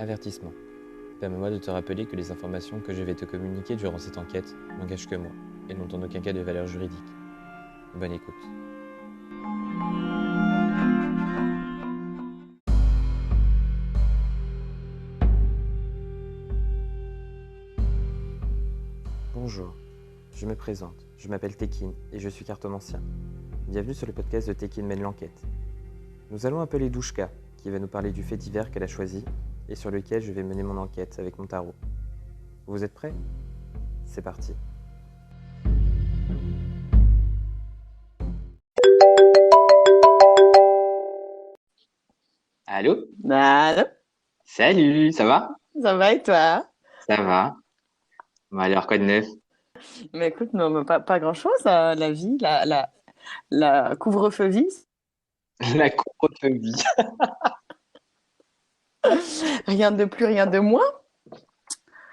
Avertissement. Permets-moi de te rappeler que les informations que je vais te communiquer durant cette enquête n'engagent que moi et n'ont en aucun cas de valeur juridique. Bonne écoute. Bonjour, je me présente, je m'appelle Tekin et je suis cartomancien. Bienvenue sur le podcast de Tekin mène l'enquête. Nous allons appeler Douchka, qui va nous parler du fait divers qu'elle a choisi et sur lequel je vais mener mon enquête avec mon tarot. Vous êtes prêts ? C'est parti. Allô? Allô, Salut, ça va? ça va et toi? Ça va. Bon, alors, quoi de neuf? Mais écoute, non, mais pas grand-chose, la vie, la couvre-feu vie. La couvre-feu. Rien de plus, rien de moins.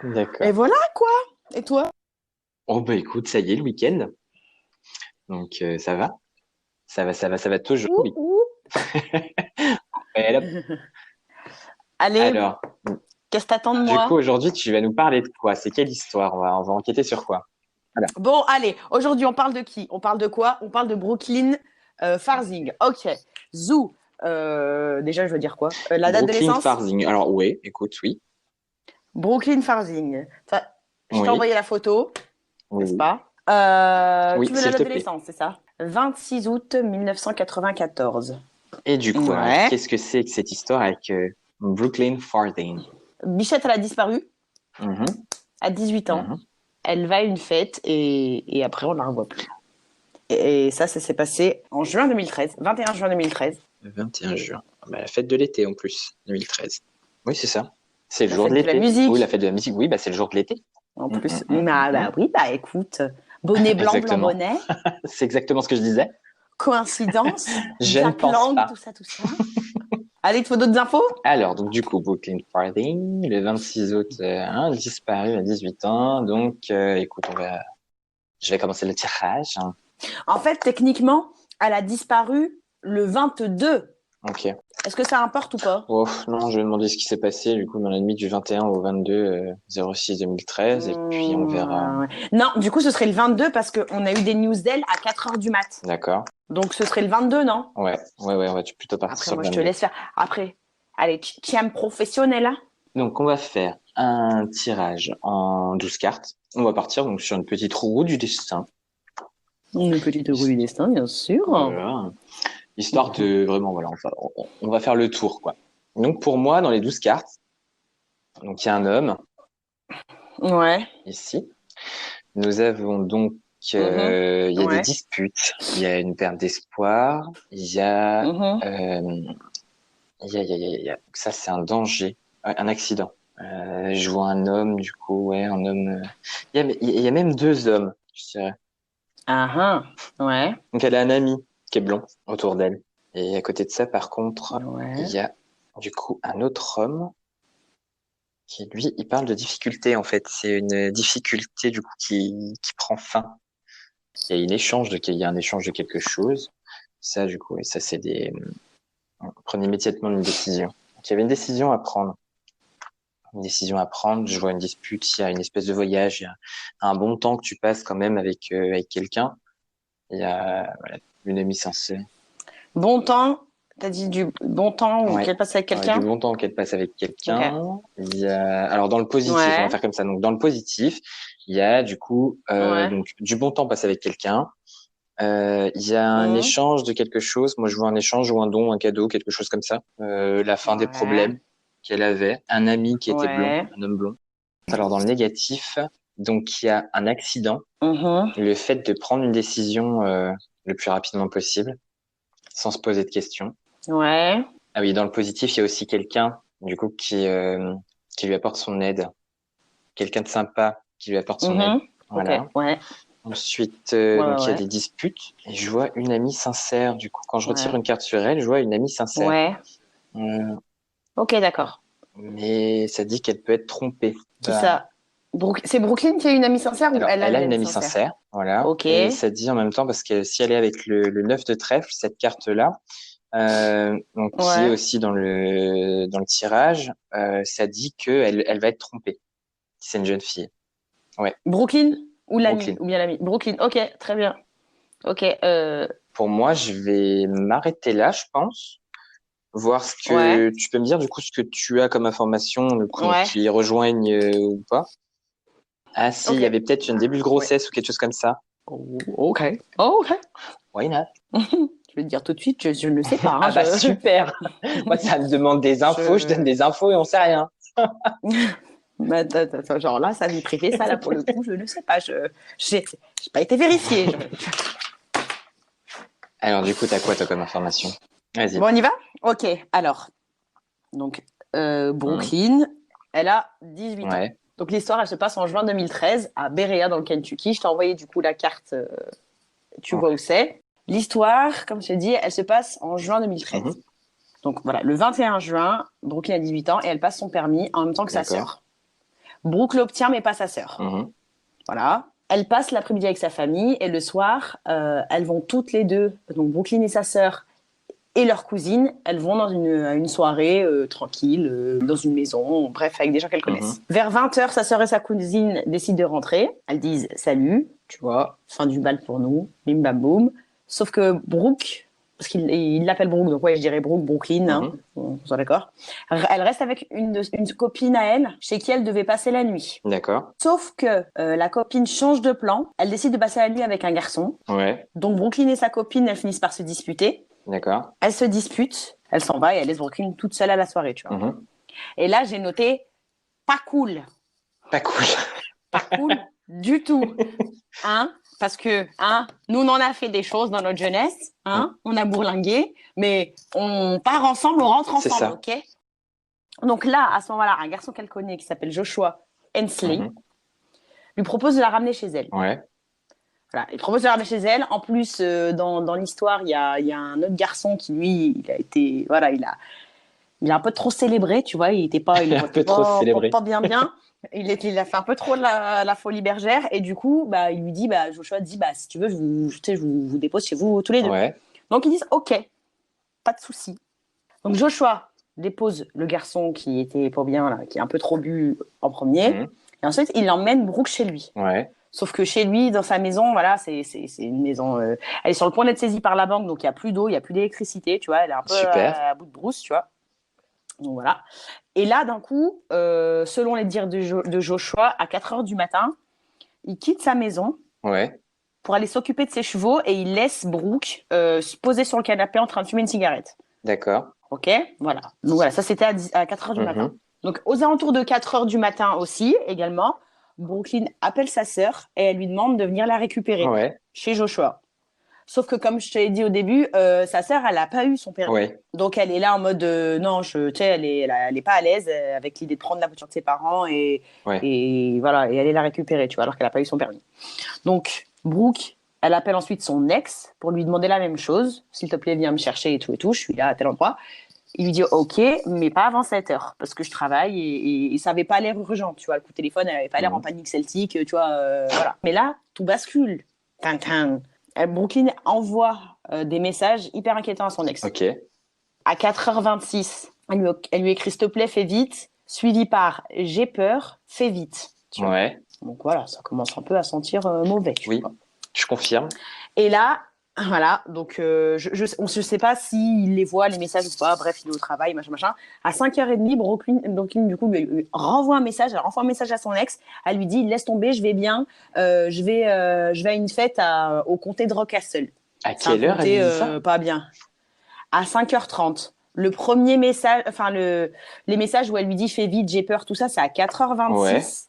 D'accord. Et voilà, quoi. Et toi? Oh, bah écoute, ça y est, le week-end. Donc, ça va. Ça va toujours, oui. Ouh. Et hop. Allez, Alors, qu'est-ce que t'attends de du moi? coup, aujourd'hui, tu vas nous parler de quoi? C'est quelle histoire? On va enquêter sur quoi? Bon, allez, aujourd'hui, on parle de qui? On parle de quoi? On parle de Brooklyn Farzing. Ok. Zou. Déjà, je veux dire quoi? La date de Brooklyn naissance? Farzing. Alors, oui, écoute, oui. Brooklyn Farzing. Je t'ai Oui. envoyé la photo, Oui, n'est-ce oui. pas? Oui, Tu veux s'il la te date de plaît. naissance, c'est ça? 26 août 1994. Et du coup, alors, Ouais. qu'est-ce que c'est que cette histoire avec Brooklyn Farzing? Bichette, elle a disparu Mhm, à 18 ans. mhm. Elle va à une fête et après, on ne la revoit plus. Et ça s'est passé en juin 2013, 21 juin 2013. Le 21 juin. Bah, la fête de l'été en plus, 2013. Oui, c'est ça. C'est le La jour de fête de la l'été. musique. Oui, la fête de la musique. Oui, bah, c'est le jour de l'été. En Mm, plus. mm, mm, Bah oui, bah écoute, bonnet blanc, blanc Exactement. bonnet, C'est exactement ce que je disais. coïncidence, Je ne Jack pense Lang, pas. tout ça. Allez, il te faut d'autres infos? Alors, donc du coup, Brooklyn Farthing, le 26 août, disparu à 18 ans. Donc, écoute, je vais commencer le tirage. En fait, techniquement, elle a disparu le 22. Ok. Est-ce que ça importe ou pas? Oh, non, je vais demander ce qui s'est passé, du coup, dans la nuit du 21 au 22 06 2013, et puis on verra. Ouais. Non, du coup, ce serait le 22 parce qu'on a eu des news d'elle à 4 heures du mat. D'accord. Donc, ce serait le 22, non? Ouais, on va plutôt partir Après, sur moi, le je te 22. laisse faire. Après, allez, tiens professionnel, hein? Donc, on va faire un tirage en 12 cartes. On va partir donc sur une petite roue du destin. Une petite roue du destin, bien sûr. Voilà. Histoire de vraiment, voilà, on va faire le tour, quoi. Donc, pour moi, dans les 12 cartes, donc il y a un homme Ouais. ici. Nous avons donc, il y a des Ouais. disputes, il y a une perte d'espoir, il y a, Mhm. ça c'est un danger, un accident. Je vois un homme, du coup, ouais, un homme. Il y a même deux hommes, je dirais. Ah, ouais. Donc elle a un ami qui est blond autour d'elle. Et à côté de ça, par contre, Ouais. il y a du coup un autre homme qui, lui, il parle de difficulté en fait. C'est une difficulté du coup qui prend fin. Il y a il y a un échange de quelque chose. Ça, du coup, et ça c'est des. On prend immédiatement une décision. Donc, il y avait une décision à prendre. Une décision à prendre. Je vois une dispute. Il y a une espèce de voyage. Il y a un bon temps que tu passes quand même avec quelqu'un. Il y a voilà, une amie sincère. Bon temps. T'as dit du bon temps ou Ouais. qu'elle passe avec Ouais, quelqu'un? du bon temps qu'elle passe avec quelqu'un. Ok. Il y a, alors dans le positif, on va Ouais. faire comme ça. Donc dans le positif, il y a du coup Ouais. donc du bon temps passé avec quelqu'un. Il y a un Mhm. échange de quelque chose. Moi, je vois un échange ou un don, un cadeau, quelque chose comme ça. La fin des Ouais. problèmes qu'elle avait. Un ami qui était blond, Ouais. un homme blond. Alors dans le négatif, donc il y a un accident. Mhm. Le fait de prendre une décision le plus rapidement possible, sans se poser de questions. Ouais. Ah oui, dans le positif, il y a aussi quelqu'un, du coup, qui lui apporte son aide. Quelqu'un de sympa qui lui apporte son aide. Mhm. Ok. Voilà. Ouais. Ensuite, Ouais, donc il y a ouais. des disputes et je vois une amie sincère. Du coup, quand je retire Ouais. une carte sur elle, je vois une amie sincère. Ouais. Euh, Ok, d'accord. mais ça dit qu'elle peut être trompée. Qui Bah, ça? C'est Brooklyn qui a une amie sincère ou alors, elle a elle a une une amie amie sincère? sincère, voilà. Ok. Et ça dit en même temps parce que si elle est avec le 9 de trèfle, cette carte-là, Donc qui est aussi dans le tirage. Ça dit que elle va être trompée. C'est une jeune fille. Ouais. Brooklyn ou l'ami Brooklyn. ou bien l'ami. Brooklyn. Ok, très bien. Ok. Pour moi, je vais m'arrêter là, je pense. Voir ce que Ouais. tu peux me dire, du coup, ce que tu as comme information, du coup, donc, Ouais. qui les rejoignent ou pas. Ah, si, il y Ok. avait peut-être un début de grossesse ou quelque chose comme ça. Oh, ok. Oh, ok. Why not? Je vais te dire tout de suite, je ne sais pas. Hein, Ah bah super. Moi, ça me demande des infos, je donne des infos et on sait rien. Bah, genre là, sa vie privée, ça là pour le coup, je ne sais pas. J'ai pas été vérifiée. Alors, du coup, t'as quoi, toi, comme information? Vas-y. Bon, on y va? Ok. Alors, donc Brooklyn, elle a 18 ans. Ouais. Donc l'histoire, elle se passe en juin 2013 à Berea dans le Kentucky. Je t'ai envoyé du coup la carte. Tu vois où c'est. L'histoire, comme je t'ai dit, elle se passe en juin 2013. Donc voilà, le 21 juin, Brooklyn a 18 ans et elle passe son permis en même temps que sa sœur. Brooke l'obtient, mais pas sa sœur. Voilà. Elle passe l'après-midi avec sa famille et le soir, elles vont toutes les deux, donc Brooklyn et sa sœur et leur cousine, elles vont dans une soirée tranquille, dans une maison, bref, avec des gens qu'elles connaissent. Vers 20h, sa sœur et sa cousine décident de rentrer. Elles disent « Salut », tu vois, fin du bal pour nous, bim bam boum. Sauf que Brooke, parce qu'il l'appelle Brooke, donc ouais, je dirais Brooke, Brooklyn, hein, on soit d'accord. Elle reste avec une copine à elle, chez qui elle devait passer la nuit. D'accord. Sauf que la copine change de plan, elle décide de passer la nuit avec un garçon. Ouais. Donc Brooklyn et sa copine, elles finissent par se disputer. D'accord. Elle se dispute, elle s'en va et elle laisse Brooklyn toute seule à la soirée, tu vois. Et là, j'ai noté pas cool. Pas cool. Pas cool du tout. Hein? Parce que, hein, nous, on en a fait des choses dans notre jeunesse, hein, on a bourlingué, mais on part ensemble, on rentre ensemble, C'est ça. ok? Donc là, à ce moment-là, un garçon qu'elle connaît qui s'appelle Joshua Hensley lui propose de la ramener chez elle. Ouais. Voilà, il propose de la ramener chez elle. En plus, dans l'histoire, il y a un autre garçon qui, lui, il a été, voilà, il a un peu trop célébré, tu vois, il était pas, il un peu trop célébré. pas bien. Il a fait un peu trop la folie bergère et du coup, bah, il lui dit, bah, Joshua dit, bah, si tu veux, je vous dépose chez vous tous les deux. Ouais. Donc ils disent, ok, pas de souci. Donc Joshua dépose le garçon qui était pas bien, là, qui est un peu trop bu en premier, et ensuite il emmène Brooke chez lui. Ouais. Sauf que chez lui, dans sa maison, voilà, c'est une maison. Elle est sur le point d'être saisie par la banque, donc il y a plus d'eau, il y a plus d'électricité, tu vois, elle est un peu à bout de brousse, tu vois. Donc voilà. Et là, d'un coup, selon les dires de Joshua, à 4h du matin, il quitte sa maison pour aller s'occuper de ses chevaux et il laisse Brooke se poser sur le canapé en train de fumer une cigarette. D'accord. Ok, voilà. Donc voilà, ça c'était à 4h du matin. Donc aux alentours de 4h du matin aussi, également, Brooklyn appelle sa sœur et elle lui demande de venir la récupérer chez Joshua. Sauf que comme je te l'ai dit au début, sa sœur, elle n'a pas eu son permis. Donc elle est là en mode non, elle est pas à l'aise avec l'idée de prendre la voiture de ses parents et voilà et aller la récupérer, tu vois, alors qu'elle n'a pas eu son permis. Donc Brooke, elle appelle ensuite son ex pour lui demander la même chose. S'il te plaît, viens me chercher et tout, je suis là à tel endroit. Il lui dit ok, mais pas avant 7h parce que je travaille et ça n'avait pas l'air urgent, tu vois. Le coup de téléphone, elle n'avait pas l'air en panique celtique, tu vois. Voilà. Mais là, tout bascule. Tintin. Brooklyn envoie des messages hyper inquiétants à son ex. Ok. À 4h26, elle lui écrit s'il te plaît, fais vite, suivi par j'ai peur, fais vite. Tu vois. Donc voilà, ça commence un peu à sentir mauvais. Tu vois. Je confirme. Et là, voilà, donc je ne sais pas s'il les voit, les messages ou pas, bref, il est au travail, machin. À 5h30, Brooklyn du coup, lui renvoie un message, elle renvoie un message à son ex, elle lui dit, laisse tomber, je vais bien, je vais à une fête au comté de Rockcastle. À quelle heure elle dit ça ? Pas bien. À 5h30. Le premier message, enfin, les messages où elle lui dit, fais vite, j'ai peur, tout ça, c'est à 4h26.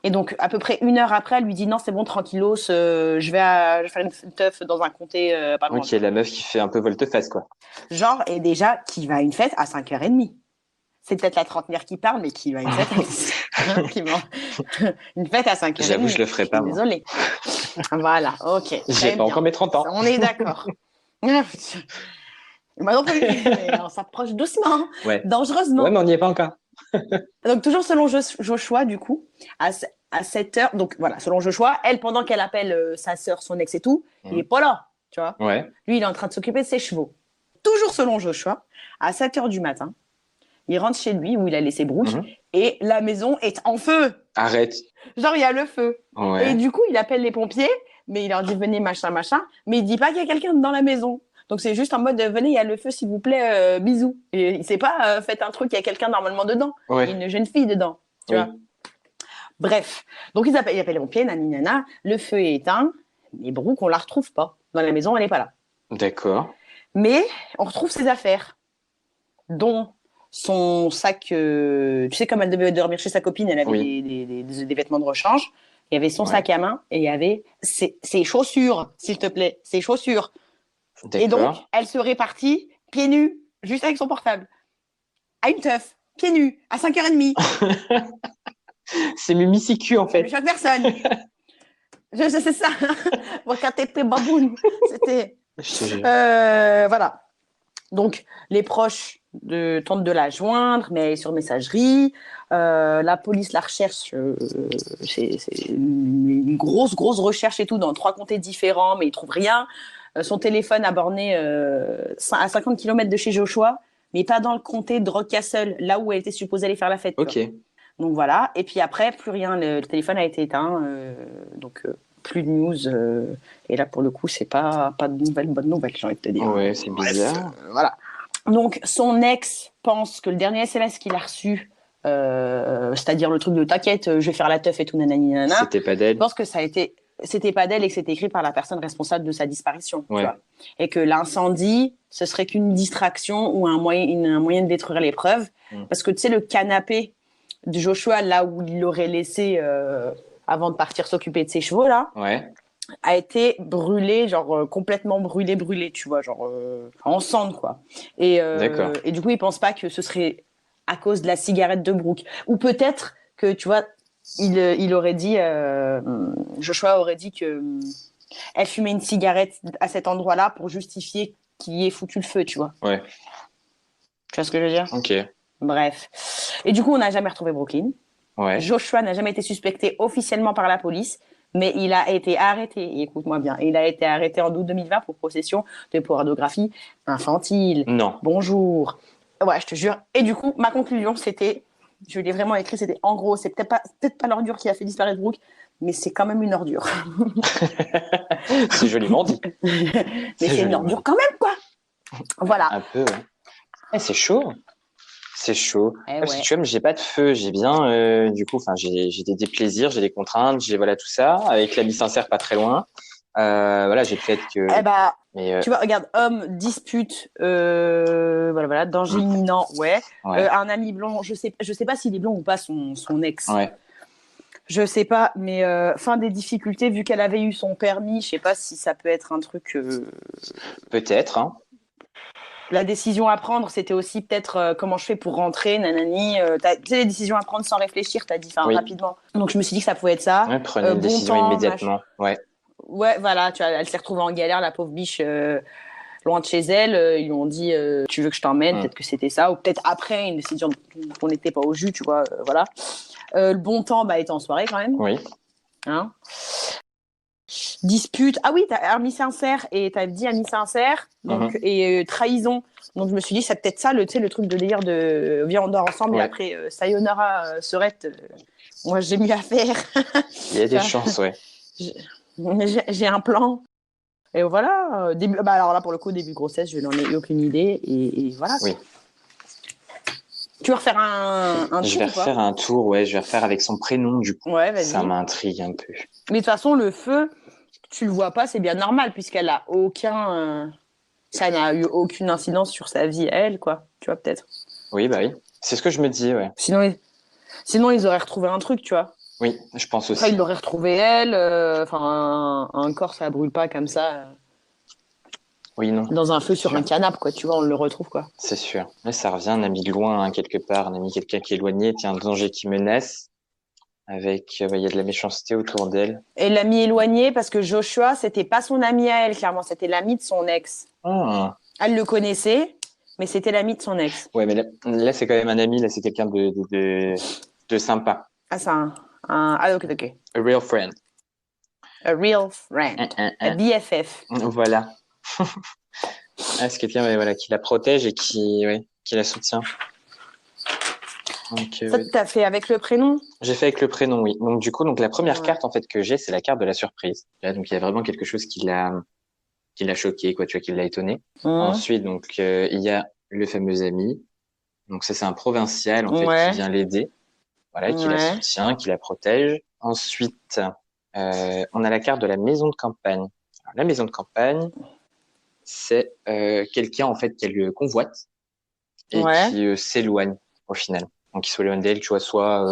Et donc, à peu près 1 heure après, elle lui dit non, c'est bon, tranquillos, je vais faire une teuf dans un comté pas loin. Ok, la meuf qui fait un peu volte-face, quoi. Genre, et déjà, qui va à une fête à 5h30. C'est peut-être la trentenaire qui parle, mais qui va à une fête une fête à 5h30. J'avoue, je le ferai pas, moi. Désolée. Voilà, ok. J'ai pas encore mes 30 ans. On est d'accord. Moi non plus, mais on s'approche doucement, dangereusement. Ouais, mais on n'y est pas encore. Donc, toujours selon Joshua, du coup, à 7h, donc voilà, selon Joshua, elle, pendant qu'elle appelle sa sœur, son ex et tout, il est pas là, tu vois. Lui, il est en train de s'occuper de ses chevaux. toujours selon Joshua, à 7h du matin, il rentre chez lui où il a laissé Brooke et la maison est en feu. Arrête. Genre, il y a le feu. Ouais. Et du coup, il appelle les pompiers, mais il leur dit venez, machin, machin. Mais il dit pas qu'il y a quelqu'un dans la maison. Donc, c'est juste en mode venez, il y a le feu, s'il vous plaît, bisous. Et il sait pas, faites un truc, il y a quelqu'un normalement dedans. Ouais. Il y a une jeune fille dedans. Tu vois. Bref. Donc, il appelle les pompiers, nana, le feu est éteint. Mais Brooke, on la retrouve pas. Dans la maison, elle est pas là. D'accord. Mais on retrouve ses affaires, dont son sac. Tu sais, comme elle devait dormir chez sa copine, elle avait des vêtements de rechange. Il y avait son sac à main et il y avait ses chaussures, s'il te plaît, ses chaussures. D'accord. Et donc, elle serait partie pieds nus, juste avec son portable, à une teuf, pieds nus, à 5h30. C'est Mimi Sicu, en fait. Je choque personne. C'est ça. Wakatete baboun. C'était. Voilà. Donc, les proches tentent de la joindre, mais elle est sur messagerie. La police la recherche. C'est une grosse recherche et tout dans 3 comtés différents, mais ils trouvent rien. Son téléphone a borné à 50 km de chez Joshua, mais pas dans le comté de Rockcastle, là où elle était supposée aller faire la fête. Ok. Donc voilà. Et puis après, plus rien. Le téléphone a été éteint. Donc plus de news. Et là, pour le coup, c'est pas de bonnes nouvelles, j'ai envie de te dire. Ouais, c'est bizarre. Voilà. Donc, son ex pense que le dernier SMS qu'il a reçu, c'est-à-dire le truc de t'inquiète, je vais faire la teuf et tout, nanani, nanana. C'était pas d'elle. Pense que c'était pas d'elle et que c'était écrit par la personne responsable de sa disparition. Ouais. Tu vois. Et que l'incendie, ce serait qu'une distraction ou un moyen de détruire les preuves. Parce que tu sais, le canapé de Joshua, là où il l'aurait laissé avant de partir s'occuper de ses chevaux, là. Ouais. A été brûlé, genre complètement brûlé, tu vois, genre en cendres, quoi. Et du coup, il pense pas que ce serait à cause de la cigarette de Brooke. Ou peut-être que, tu vois, il aurait dit, Joshua aurait dit que elle fumait une cigarette à cet endroit-là pour justifier qu'il y ait foutu le feu, tu vois. Ouais. Tu vois ce que je veux dire ? Ok. Bref. Et du coup, on n'a jamais retrouvé Brooklyn. Ouais. Joshua n'a jamais été suspecté officiellement par la police. Mais il a été arrêté, écoute-moi bien, il a été arrêté en août 2020 pour possession de pornographie infantile. Non. Bonjour. Ouais, je te jure. Et du coup, ma conclusion, c'était, je l'ai vraiment écrit, c'était en gros, c'est peut-être pas l'ordure qui a fait disparaître Brooke, mais c'est quand même une ordure. C'est joliment dit. Mais c'est une ordure quand même, quoi. Voilà. Un peu, ouais. C'est chaud. C'est chaud. Parce que Ouais. tu vois, mais j'ai pas de feu. J'ai bien, du coup, enfin, j'ai des déplaisirs, j'ai des contraintes, j'ai voilà tout ça. Avec l'ami sincère pas très loin. Voilà, j'ai le fait que. Eh bah, mais, tu vois, regarde, homme, dispute, voilà, danger imminent, ouais. Un ami blond, je sais pas s'il est blond ou pas, son ex. Ouais. Je sais pas, mais fin des difficultés, vu qu'elle avait eu son permis, je sais pas si ça peut être un truc. Peut-être, hein. La décision à prendre, c'était aussi peut-être comment je fais pour rentrer, nanani. Tu sais, les décisions à prendre sans réfléchir, t'as dit, rapidement. Donc je me suis dit que ça pouvait être ça. Ouais, prenez une décision immédiatement. Ouais. Ouais, voilà, tu vois, elle s'est retrouvée en galère, la pauvre biche, loin de chez elle. Ils lui ont dit, tu veux que je t'emmène, peut-être que c'était ça, ou peut-être après une décision qu'on n'était pas au jus, tu vois, voilà. Le bon temps, était en soirée quand même. Oui. Hein. Dispute. Ah oui, t'as ami sincère et t'as dit ami sincère, donc et trahison. Donc je me suis dit, c'est peut-être ça, le truc de délire de viens on dort ensemble et après sayonara serette. Moi j'ai mieux à faire. Il y a des chances, ouais. J'ai un plan. Et voilà. Alors là pour le coup début de grossesse, je n'en ai eu aucune idée et voilà. Oui. Tu veux refaire un tour? Je vais refaire un tour, ouais. Je vais refaire avec son prénom du coup. Ouais, vas-y. Ça m'intrigue un peu. Mais de toute façon, le feu, tu le vois pas, c'est bien normal puisqu'elle a ça n'a eu aucune incidence sur sa vie à elle, quoi. Tu vois, peut-être. Oui, bah oui. C'est ce que je me dis, ouais. Sinon, ils auraient retrouvé un truc, tu vois. Oui, je pense aussi. Après, ils l'auraient retrouvé elle. Un corps, ça brûle pas comme ça. Oui, non. Dans un feu sur un canapé, quoi. Tu vois, on le retrouve, quoi. C'est sûr. Mais ça revient, un ami de loin, hein, quelque part, un ami, quelqu'un qui est éloigné, qui a un danger qui menace. Avec, il y a de la méchanceté autour d'elle. Et l'ami éloigné, parce que Joshua, c'était pas son ami à elle, clairement, c'était l'ami de son ex. Ah. Elle le connaissait, mais c'était l'ami de son ex. Ouais, mais là c'est quand même un ami, là, c'est quelqu'un de sympa. Ah, c'est ah, ok. A real friend. A real friend. A BFF. Voilà. Ah, c'est quelqu'un, ouais, voilà, qui la protège et qui la soutient. Donc, Ça, t'as fait avec le prénom? j'ai fait avec le prénom, oui. Donc, du coup, la première Ouais. carte, en fait, que j'ai, c'est la carte de la surprise. Là, donc, il y a vraiment quelque chose qui l'a choqué, quoi, tu vois, qui l'a étonné. Ensuite, il y a le fameux ami. Donc, ça, c'est un provincial, en fait, qui Ouais. vient l'aider. Voilà, qui la Ouais. soutient, qui la protège. Ensuite, on a la carte de la maison de campagne. Alors, la maison de campagne, c'est quelqu'un, en fait, qu'elle convoite et Ouais. qui s'éloigne, au final. Donc, qui s'éloigne d'elle, tu vois, soit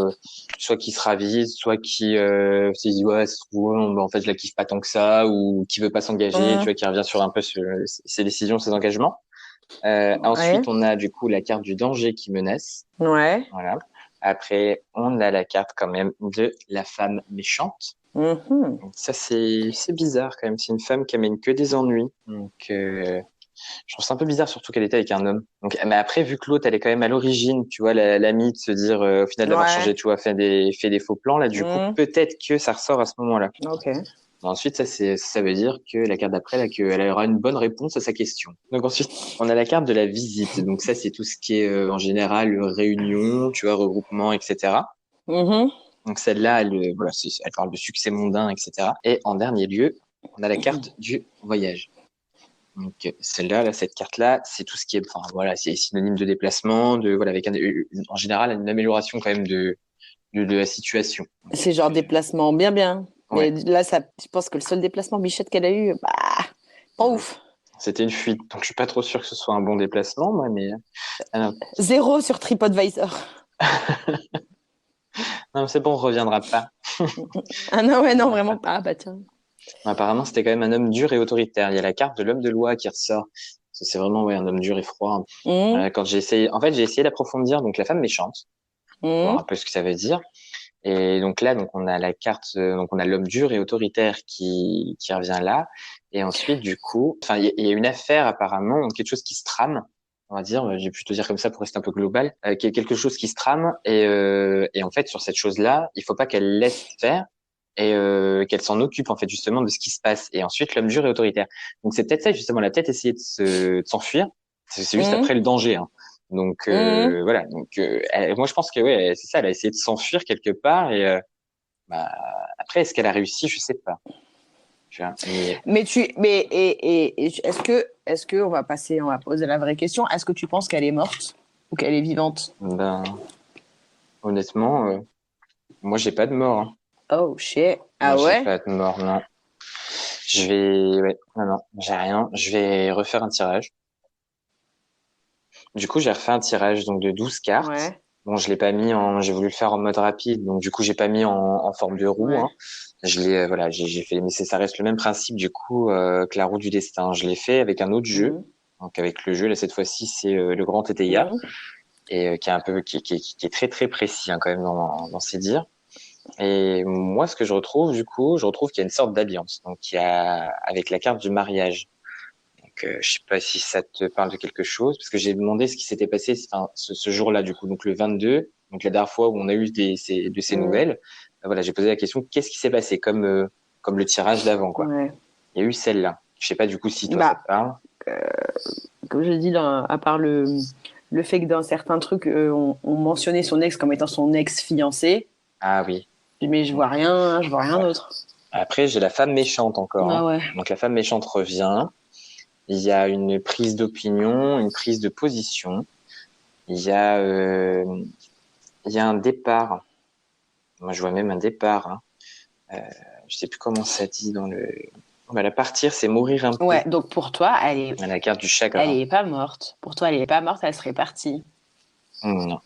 qui se ravise, soit qui se dit, ouais, ça se trouve, en fait, je la kiffe pas tant que ça, ou qui veut pas s'engager, tu vois, qui revient sur un peu ses décisions, ses engagements. Ouais. Ensuite, on a du coup la carte du danger qui menace. Ouais. Voilà. Après, on a la carte quand même de la femme méchante. Mhm. Donc ça, c'est bizarre quand même. C'est une femme qui amène que des ennuis. Donc, je trouve ça un peu bizarre, surtout qu'elle était avec un homme. Donc, mais après, vu que l'autre, elle est quand même à l'origine, tu vois, l'amie de se dire, au final, d'avoir Ouais. changé, tu vois, fait des faux plans, là, du coup, Mhm. peut-être que ça ressort à ce moment-là. Ok. Bon, ensuite, ça veut dire que la carte d'après, là, qu'elle aura une bonne réponse à sa question. Donc ensuite, on a la carte de la visite. Donc ça, c'est tout ce qui est, en général, réunion, tu vois, regroupement, etc. Mhm. Donc celle-là, voilà, elle parle de succès mondain, etc. Et en dernier lieu, on a la carte du voyage. Donc celle-là, là, cette carte-là, c'est tout ce qui est, enfin voilà, c'est synonyme de déplacement, voilà, avec en général une amélioration quand même de la situation. Donc, C'est genre déplacement bien bien. Mais ouais, là, je pense que le seul déplacement Bichette qu'elle a eu, bah, pas ouf. c'était une fuite, donc je suis pas trop sûr que ce soit un bon déplacement, moi, mais non, 0 sur TripAdvisor. non, c'est bon, on reviendra pas. Ah non, On ouais, non, reviendra vraiment pas. pas. Ah bah tiens. Apparemment, c'était quand même un homme dur et autoritaire. Il y a la carte de l'homme de loi qui ressort. C'est vraiment ouais, un homme dur et froid. Mhm. Quand j'ai essayé d'approfondir donc la femme méchante, voir un Mhm. peu ce que ça veut dire. Et donc là, donc on a la carte, donc on a l'homme dur et autoritaire qui revient là. Et ensuite, du coup, enfin, il y a une affaire apparemment, quelque chose qui se trame. On va dire, je vais plutôt dire comme ça pour rester un peu global, quelque chose qui se trame et en fait sur cette chose-là, il faut pas qu'elle laisse faire et qu'elle s'en occupe en fait justement de ce qui se passe. Et ensuite, l'homme dur et autoritaire. Donc c'est peut-être ça justement, elle a peut-être essayé de s'enfuir. C'est juste Mhm. après le danger. Hein. Donc Mhm. voilà. Donc moi je pense que ouais, c'est ça. Elle a essayé de s'enfuir quelque part et bah, après est-ce qu'elle a réussi, je sais pas. Tu vois, mais Est-ce que on va poser la vraie question. Est-ce que tu penses qu'elle est morte ou qu'elle est vivante? ben honnêtement, moi j'ai pas de mort. Hein. Oh shit. Moi Ah j'ai ouais? pas de mort, non. Ouais, non, j'ai rien. Je vais refaire un tirage. Du coup, j'ai refait un tirage donc de 12 cartes. Ouais. Bon, je l'ai pas mis j'ai voulu le faire en mode rapide, donc du coup, j'ai pas mis en forme de roue. Ouais. Hein. Voilà, j'ai fait, mais ça reste le même principe du coup que la roue du destin. Je l'ai fait avec un autre jeu, Mhm. donc avec le jeu là cette fois-ci c'est le Grand Teteia Mhm. et qui est un peu qui est très très précis hein, quand même dans ses dires. Et moi, ce que je retrouve qu'il y a une sorte d'alliance, donc il y a avec la carte du mariage. Donc, je sais pas si ça te parle de quelque chose, parce que j'ai demandé ce qui s'était passé enfin, ce jour-là, du coup, donc le 22, donc la dernière fois où on a eu de ces Mhm. nouvelles. Voilà, j'ai posé la question, qu'est-ce qui s'est passé comme le tirage d'avant, quoi. Ouais. Il y a eu celle-là. Je sais pas du coup si toi ça te Bah, parle. comme je dis, à part le fait que dans certains trucs, on mentionnait son ex comme étant son ex-fiancé, Ah oui. mais je vois rien Ouais. d'autre. Après, j'ai la femme méchante encore. Hein. Ah ouais. Donc la femme méchante revient. Il y a une prise d'opinion, une prise de position. Il y a, euh, il y a un départ. Moi, je vois même un départ. Hein. Je sais plus comment ça dit dans le. Voilà, partir, c'est mourir un peu. Ouais, donc pour toi, À la carte du elle chagrin. est pas morte. Pour toi, elle est pas morte, elle serait partie. Non.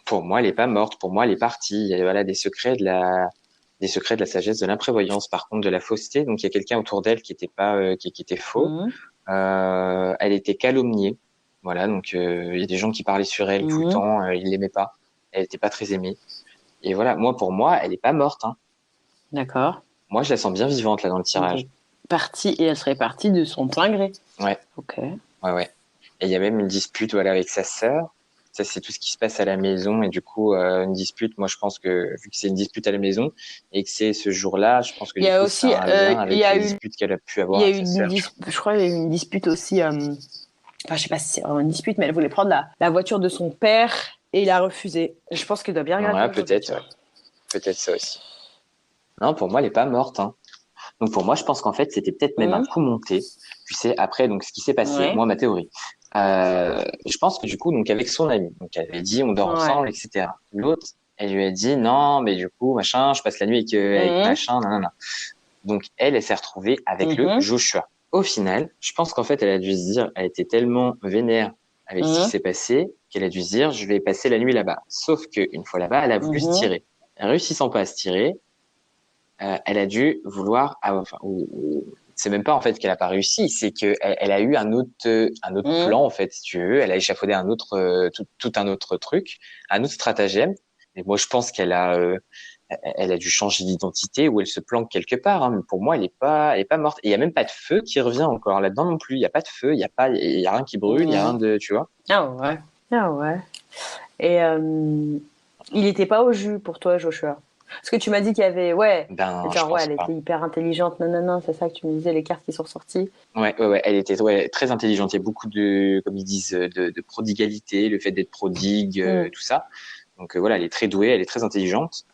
Pour moi, elle est pas morte. Pour moi, elle est partie. Il y a voilà des secrets de la sagesse, de l'imprévoyance. Par contre, de la fausseté. Donc, il y a quelqu'un autour d'elle qui était pas, qui était faux. Mhm. Elle était calomniée. Voilà. Donc, il y a des gens qui parlaient sur elle tout le Mhm. temps. Ils l'aimaient pas. Elle était pas très aimée. Et voilà. Moi, pour moi, elle est pas morte. Hein. D'accord. Moi, je la sens bien vivante là dans le tirage. Donc, partie, et elle serait partie de son plein gré. Ouais. Ok. Ouais, ouais. Et il y a même une dispute, voilà, avec sa sœur. Ça, c'est tout ce qui se passe à la maison. Et du coup, une dispute, moi, je pense que, vu que c'est une dispute à la maison et que c'est ce jour-là, je pense que Il y du a coup, ça aussi, a un lien il y avec a les eu, disputes qu'elle a pu il avoir y a avec eu sa sœur, tu je crois qu'il y a eu une dispute aussi Enfin, je sais pas si c'est vraiment une dispute, mais elle voulait prendre la voiture de son père et il a refusé. Je pense qu'il doit bien regarder. Ouais, peut-être, ouais. Peut-être ça aussi. Non, pour moi, elle est pas morte, hein. Donc pour moi, je pense qu'en fait, c'était peut-être même un coup monté. Tu sais, après, donc ce qui s'est passé, Ouais. moi, ma théorie. Je pense que du coup, donc avec son ami, donc elle avait dit on dort ensemble, etc. L'autre, elle lui a dit non, mais du coup, machin, je passe la nuit avec machin, nanana. Donc elle s'est retrouvée avec le Joshua. Au final, je pense qu'en fait, elle a dû se dire, elle était tellement vénère avec ce qui s'est passé qu'elle a dû se dire, je vais passer la nuit là-bas. Sauf qu'une fois là-bas, elle a voulu se tirer. En réussissant pas à se tirer, elle a dû vouloir, c'est même pas en fait qu'elle a pas réussi, c'est que elle a eu un autre plan en fait, si tu veux. Elle a échafaudé un autre, tout un autre truc, un autre stratagème. Et moi, je pense qu'elle a dû changer d'identité ou elle se planque quelque part. Hein. Mais pour moi, elle est pas morte. Et il y a même pas de feu qui revient encore là-dedans non plus. Il y a pas de feu, il y a rien qui brûle, il y a rien de, tu vois. Ah ouais. Ah ouais. Et il était pas au jus pour toi, Joshua. Parce que tu m'as dit qu'il y avait, genre, elle était hyper intelligente, non, c'est ça que tu me disais, les cartes qui sont sorties. Ouais, elle était très intelligente. Il y a beaucoup de, comme ils disent, de prodigalité, le fait d'être prodigue, tout ça. Donc voilà, elle est très douée, elle est très intelligente.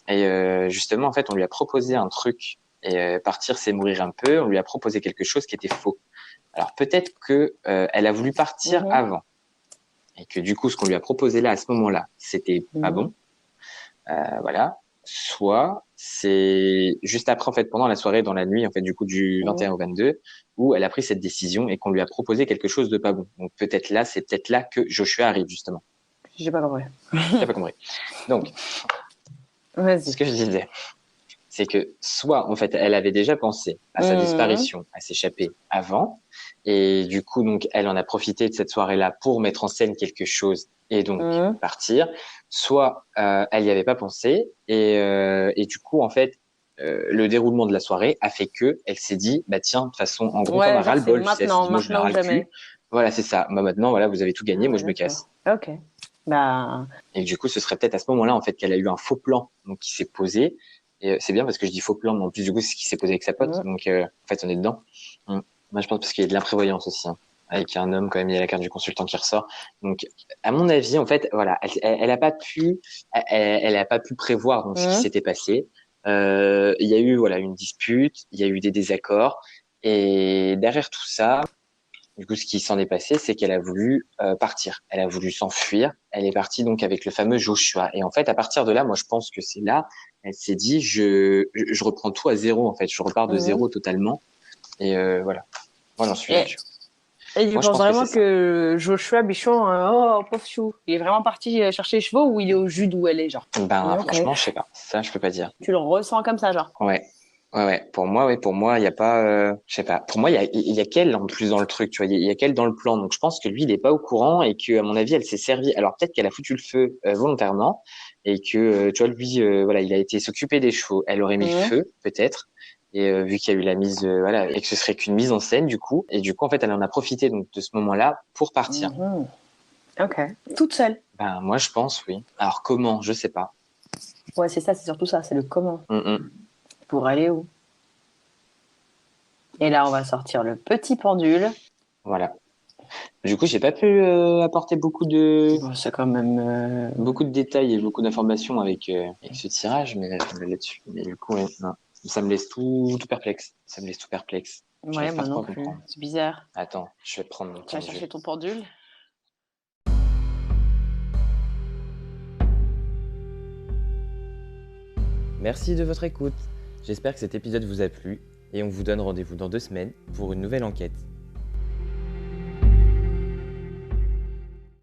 Et justement, en fait, on lui a proposé un truc et partir, c'est mourir un peu. On lui a proposé quelque chose qui était faux. Alors peut-être que elle a voulu partir avant et que du coup, ce qu'on lui a proposé là à ce moment-là, c'était pas bon. Voilà. Soit c'est juste après, en fait, pendant la soirée, dans la nuit, en fait, du coup, du 21 au 22, où elle a pris cette décision et qu'on lui a proposé quelque chose de pas bon. Donc peut-être là, c'est peut-être là que Joshua arrive justement. J'ai pas compris. J'ai pas compris. Donc, ce que je disais, c'est que soit, en fait, elle avait déjà pensé à sa disparition, à s'échapper avant, et du coup, donc, elle en a profité de cette soirée-là pour mettre en scène quelque chose et donc partir. Soit, elle y avait pas pensé, et du coup, en fait, le déroulement de la soirée a fait que elle s'est dit, bah tiens, de toute façon, en gros, comme un ras-le-bol, tu sais, elle s'est dit, moi, je ne râle plus. Voilà, c'est ça. Bah maintenant, voilà, vous avez tout gagné, moi, je me casse. Ok. Bah. Et du coup, ce serait peut-être à ce moment-là, en fait, qu'elle a eu un faux plan, donc qui s'est posé. Et c'est bien parce que je dis faux plan, mais en plus, du coup, c'est ce qui s'est posé avec sa pote. Donc, en fait, on est dedans. Moi, je pense parce qu'il y a de l'imprévoyance aussi, hein. Avec un homme, quand même, il y a la carte du consultant qui ressort. Donc, à mon avis, en fait, voilà, elle a pas pu, elle a pas pu prévoir donc ce qui s'était passé. Il y a eu, voilà, une dispute, il y a eu des désaccords. Et derrière tout ça, du coup, ce qui s'en est passé, c'est qu'elle a voulu partir. Elle a voulu s'enfuir. Elle est partie donc avec le fameux Joshua. Et en fait, à partir de là, moi, je pense que c'est là, elle s'est dit, je reprends tout à zéro. En fait, je repars de zéro totalement. Et voilà. Moi, j'en suis là-dessus. Et tu penses vraiment que Joshua Bichon, pauvre chou, il est vraiment parti chercher les chevaux ou il est au jus d'où elle est, genre? Franchement, je sais pas. Ça, je peux pas dire. Tu le ressens comme ça, genre? Ouais. Pour moi, il y a pas, je sais pas. Pour moi, il y a qu'elle en plus dans le truc, tu vois. Il y a qu'elle dans le plan. Donc, je pense que lui, il est pas au courant et que, à mon avis, elle s'est servie. Alors, peut-être qu'elle a foutu le feu volontairement et que, tu vois, lui, voilà, il a été s'occuper des chevaux. Elle aurait mis le feu, peut-être. Et vu qu'il y a eu la mise, voilà, et que ce serait qu'une mise en scène, du coup. Et du coup, en fait, elle en a profité donc de ce moment-là pour partir. Ok. Toute seule. Ben, moi, je pense, oui. Alors, comment? Je sais pas. Ouais, c'est ça, c'est surtout ça, c'est le comment. Pour aller où? Et là, on va sortir le petit pendule. Voilà. Du coup, j'ai pas pu apporter beaucoup de, c'est quand même beaucoup de détails et beaucoup d'informations avec ce tirage, mais là-dessus. Mais du coup, ouais, non. Ça me laisse tout perplexe. Ouais, moi non plus. C'est bizarre. Attends, je vais prendre mon pendule. Tu vas chercher ton pendule? Merci de votre écoute. J'espère que cet épisode vous a plu et on vous donne rendez-vous dans 2 semaines pour une nouvelle enquête.